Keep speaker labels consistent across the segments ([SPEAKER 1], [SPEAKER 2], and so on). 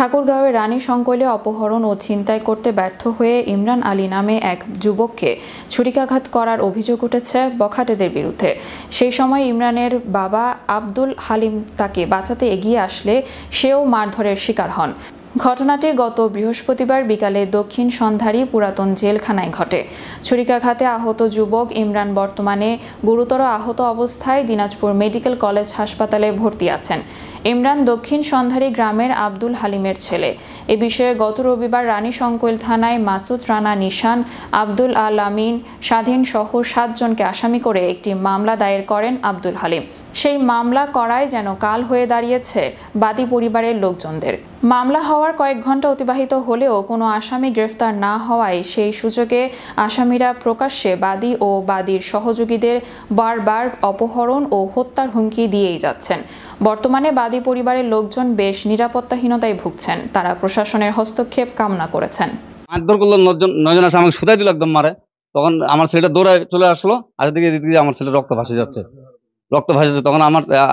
[SPEAKER 1] ঠাকুরগাঁওয়ের রানী সংকলে অপহরণ ও ছিনতাই করতে ব্যর্থ হয়ে ইমরান আলী নামে এক যুবককে ছুরিকাঘাত করার অভিযোগ উঠেছে বখাটেদের বিরুদ্ধে। সেই সময় ইমরানের বাবা আব্দুল হালিম তাকে বাঁচাতে এগিয়ে আসলে সেও মারধরের শিকার হন। ঘটনাটি গত বৃহস্পতিবার বিকালে দক্ষিণ সন্ধারী পুরাতন জেলখানায় ঘটে। ছুরিকাঘাতে আহত যুবক ইমরান বর্তমানে গুরুতর আহত অবস্থায় দিনাজপুর মেডিকেল কলেজ হাসপাতালে ভর্তি আছেন। ইমরান দক্ষিণ সন্ধারী গ্রামের আব্দুল হালিমের ছেলে। এ বিষয়ে গত রবিবার রানী সংকৈল থানায় মাসুদ রানা নিশান, আব্দুল আল আমিন স্বাধীন সহ 7 জনকে আসামি করে একটি মামলা দায়ের করেন আব্দুল হালিম। সেই মামলা করায় যেন কাল হয়ে দাঁড়িয়েছে বাদী পরিবারের লোকজনদের। মামলা হওয়ার কয়েক ঘন্টা অতিবাহিত হলেও কোনো আসামি গ্রেফতার না হওয়ায় সেই সুযোগে আসামিরা প্রকাশ্যে বাদী ও বাদীর সহযোগীদের বারবার অপহরণ ও হত্যার হুমকি দিয়েই যাচ্ছেন। বর্তমানে বাদী পরিবারের লোকজন বেশ নিরাপত্তাহীনতায় ভুগছেন। তারা প্রশাসনের হস্তক্ষেপ কামনা করেছেন।
[SPEAKER 2] মারধর করলো, 9 জন আসে আমাকে সুতাই দিল একদম মারে। তখন আমার ছেলেটা দৌড়ায় চলে আসলো, আর এদিকে আমার ছেলে রক্ত ভাসে যাচ্ছে। তখন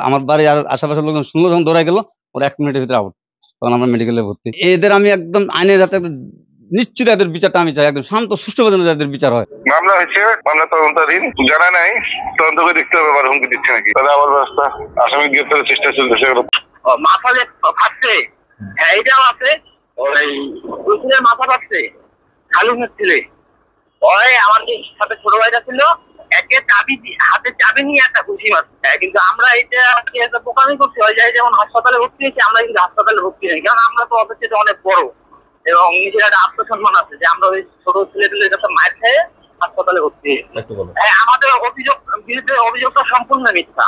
[SPEAKER 2] আমার বাড়ি আর আশেপাশের লোকজন শুনলো, যখন দৌড়ায় গেল, ওরা 1 মিনিটের ভিতরে আউট। তখন আমরা মেডিকেলে ভর্তি। এদের আমি একদম আইনের হাতে নিশ্চিত এদের বিচারটা আমি চাই, একদম শান্ত সুষ্ঠুভাবে এদের বিচার হয়।
[SPEAKER 3] মামলা হয়েছে, মামলা তদন্তাধীন, জানা নাই, তদন্ত করে দেখতে হবে আবার হুমকি দিচ্ছে নাকি। তাহলে আবার ব্যবস্থা, আসামি গ্রেফতারের চেষ্টা চলতেছে।
[SPEAKER 4] মাথা যে ফাটছে এইটাও আছে, ওই মাথা ফাটছে খালুমের ছেলে। ওই আমার যে সাথে ছোট ভাইটা ছিল, একে হাতে চাবি নিয়ে একটা ঘুষি মারছে। কিন্তু আমরা এটা বোকামি করছি, ওই জায়গায় যেমন হাসপাতালে ভর্তি হয়েছি, আমরা কিন্তু হাসপাতালে ভর্তি নেই, কারণ আমরা তো অপেক্ষা অনেক বড় এবং নিজের একটা আত্মসম্মান আছে যে আমরা ওই ছোট ছেলেদের কাছে মার খেয়ে হাসপাতালে ভর্তি হয়েছি। আমাদের বিরুদ্ধে অভিযোগটা সম্পূর্ণ মিথ্যা।